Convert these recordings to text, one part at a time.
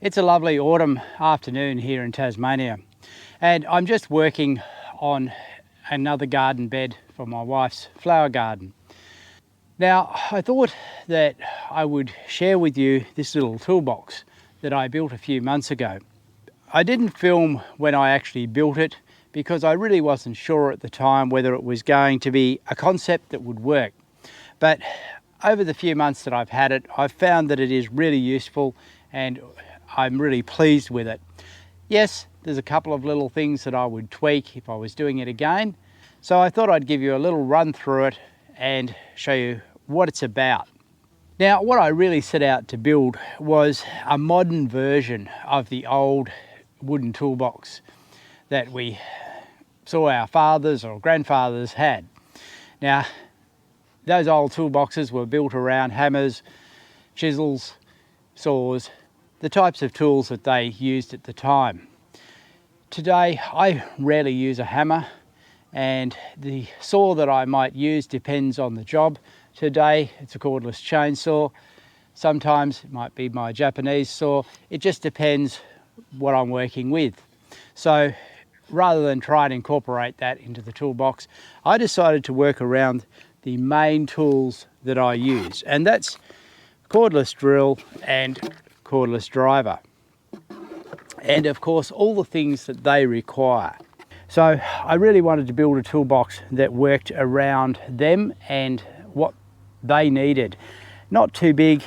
It's a lovely autumn afternoon here in Tasmania, and I'm just working on another garden bed for my wife's flower garden. Now, I thought that I would share with you this little toolbox that I built a few months ago. I didn't film when I actually built it because I really wasn't sure at the time whether it was going to be a concept that would work. But over the few months that I've had it, I've found that it is really useful and I'm really pleased with it. Yes, there's a couple of little things that I would tweak if I was doing it again. So I thought I'd give you a little run through it and show you what it's about. Now, what I really set out to build was a modern version of the old wooden toolbox that we saw our fathers or grandfathers had. Now, those old toolboxes were built around hammers, chisels, saws, the types of tools that they used at the time. Today, I rarely use a hammer, and the saw that I might use depends on the job. Today, it's a cordless chainsaw. Sometimes it might be my Japanese saw. It just depends what I'm working with. So rather than try and incorporate that into the toolbox, I decided to work around the main tools that I use, and that's cordless drill and cordless driver, and of course all the things that they require. So I really wanted to build a toolbox that worked around them and what they needed. Not too big,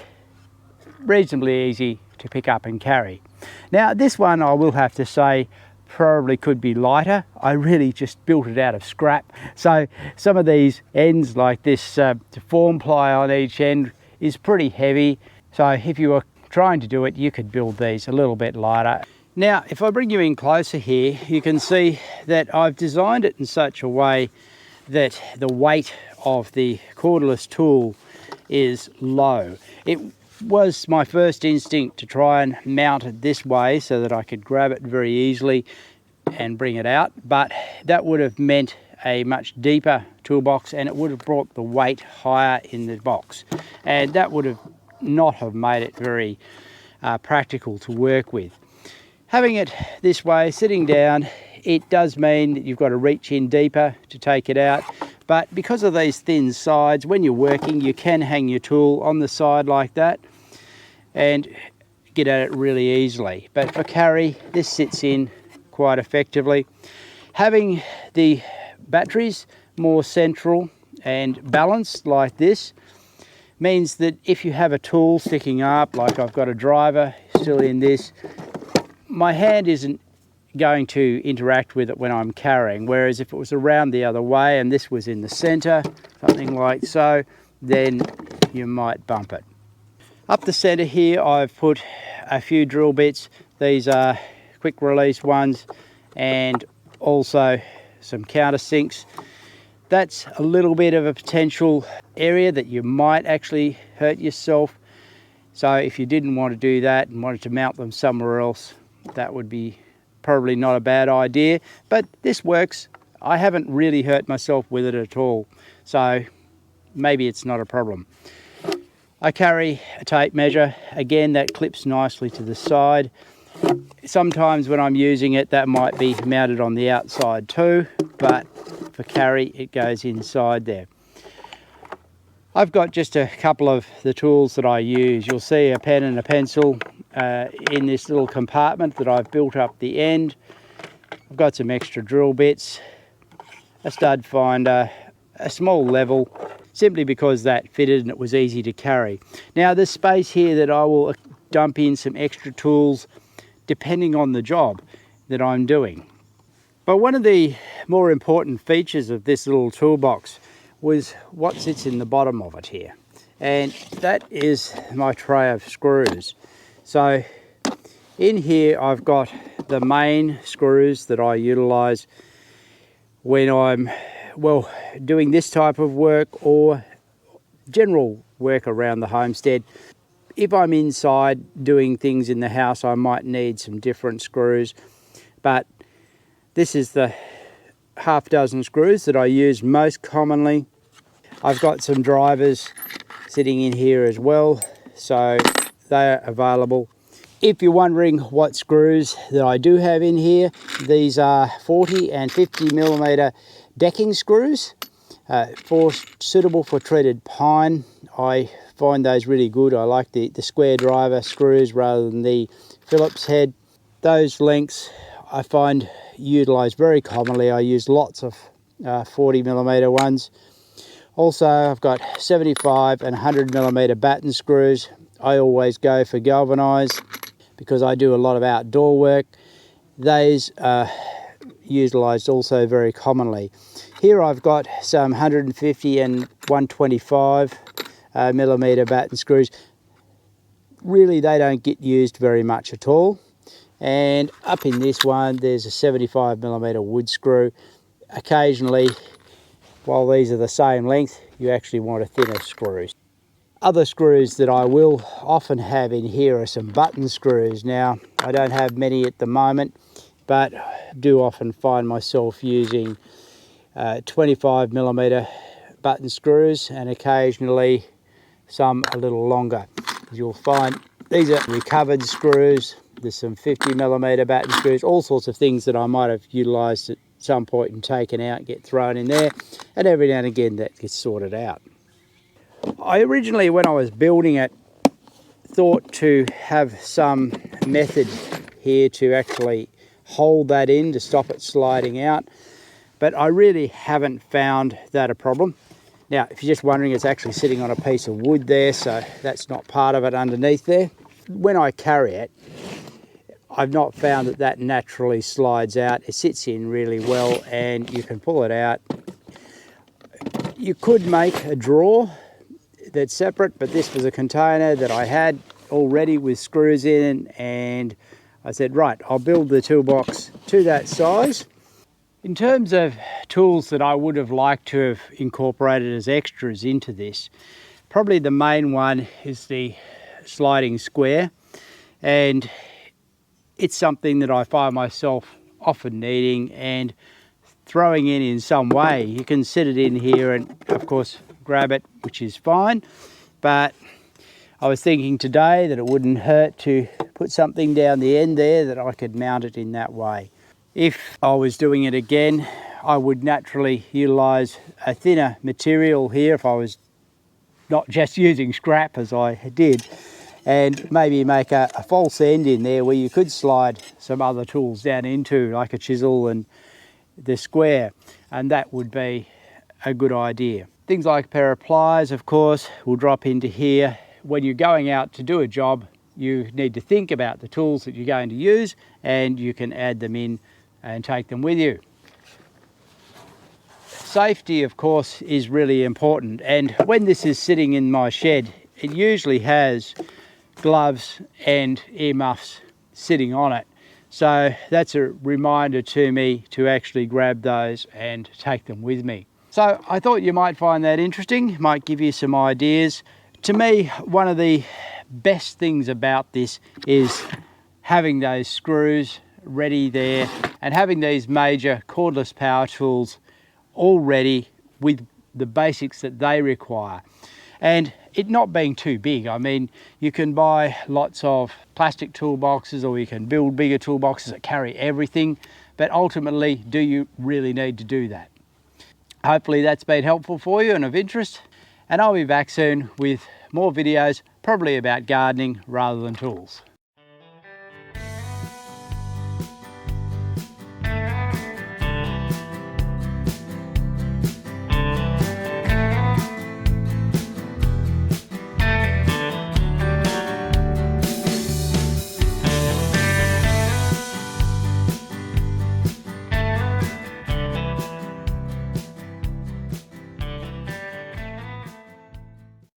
reasonably easy to pick up and carry. Now this one, I will have to say, probably could be lighter. I really just built it out of scrap. So some of these ends like this form ply on each end is pretty heavy. So if you were trying to do it, you could build these a little bit lighter. Now, if I bring you in closer here, you can see that I've designed it in such a way that the weight of the cordless tool is low. It was my first instinct to try and mount it this way so that I could grab it very easily and bring it out, but that would have meant a much deeper toolbox and it would have brought the weight higher in the box, and that would have not have made it very practical to work with. Having it this way, sitting down, it does mean that you've got to reach in deeper to take it out, but because of these thin sides, when you're working, you can hang your tool on the side like that and get at it really easily. But for carry, this sits in quite effectively. Having the batteries more central and balanced like this means that if you have a tool sticking up, like I've got a driver still in this, my hand isn't going to interact with it when I'm carrying, whereas if it was around the other way and this was in the center, something like so, then you might bump it. Up the center here, I've put a few drill bits. These are quick release ones and also some countersinks. That's a little bit of a potential area that you might actually hurt yourself. So if you didn't want to do that and wanted to mount them somewhere else, that would be probably not a bad idea. But this works. I haven't really hurt myself with it at all. So maybe it's not a problem. I carry a tape measure. Again, that clips nicely to the side. Sometimes when I'm using it, that might be mounted on the outside too, but for carry, it goes inside there. I've got just a couple of the tools that I use. You'll see a pen and a pencil in this little compartment that I've built up the end. I've got some extra drill bits, a stud finder, a small level, simply because that fitted and it was easy to carry. Now there's space here that I will dump in some extra tools depending on the job that I'm doing. But one of the more important features of this little toolbox was what sits in the bottom of it here, and that is my tray of screws. So in here I've got the main screws that I utilize when I'm doing this type of work or general work around the homestead. If I'm inside doing things in the house, I might need some different screws, but this is the half dozen screws that I use most commonly. I've got some drivers sitting in here as well, so they are available. If you're wondering what screws that I do have in here, these are 40 and 50 millimeter decking screws, suitable for treated pine. I find those really good. I like the square driver screws rather than the Phillips head. Those lengths I find utilised very commonly. I use lots of 40 millimeter ones. Also, I've got 75 and 100 millimeter batten screws. I always go for galvanised because I do a lot of outdoor work. Those are utilised also very commonly. Here I've got some 150 and 125 millimeter batten screws. Really, they don't get used very much at all. And up in this one, there's a 75 millimeter wood screw. Occasionally, while these are the same length, you actually want a thinner screw. Other screws that I will often have in here are some button screws. Now, I don't have many at the moment, but do often find myself using 25 millimeter button screws, and occasionally some a little longer. You'll find these are recovered screws. There's some 50 millimeter batten screws, all sorts of things that I might have utilised at some point and taken out, get thrown in there, and every now and again that gets sorted out. I originally, when I was building it, thought to have some method here to actually hold that in to stop it sliding out, but I really haven't found that a problem. Now, if you're just wondering, it's actually sitting on a piece of wood there, so that's not part of it underneath there. When I carry it, I've not found that that naturally slides out. It sits in really well and you can pull it out. You could make a drawer that's separate, but this was a container that I had already with screws in, and I said, right, I'll build the toolbox to that size. In terms of tools that I would have liked to have incorporated as extras into this, probably the main one is the sliding square, and it's something that I find myself often needing and throwing in some way. You can sit it in here and of course grab it, which is fine, but I was thinking today that it wouldn't hurt to put something down the end there that I could mount it in that way. If I was doing it again, I would naturally utilise a thinner material here if I was not just using scrap as I did, and maybe make a false end in there where you could slide some other tools down into, like a chisel and the square, and that would be a good idea. Things like a pair of pliers, of course, will drop into here. When you're going out to do a job, you need to think about the tools that you're going to use, and you can add them in and take them with you. Safety, of course, is really important, and when this is sitting in my shed, it usually has gloves and earmuffs sitting on it. So that's a reminder to me to actually grab those and take them with me. So I thought you might find that interesting, might give you some ideas. To me, one of the best things about this is having those screws ready there and having these major cordless power tools all ready with the basics that they require. And it not being too big. I mean, you can buy lots of plastic toolboxes, or you can build bigger toolboxes that carry everything, but ultimately, do you really need to do that? Hopefully that's been helpful for you and of interest, and I'll be back soon with more videos, probably about gardening rather than tools.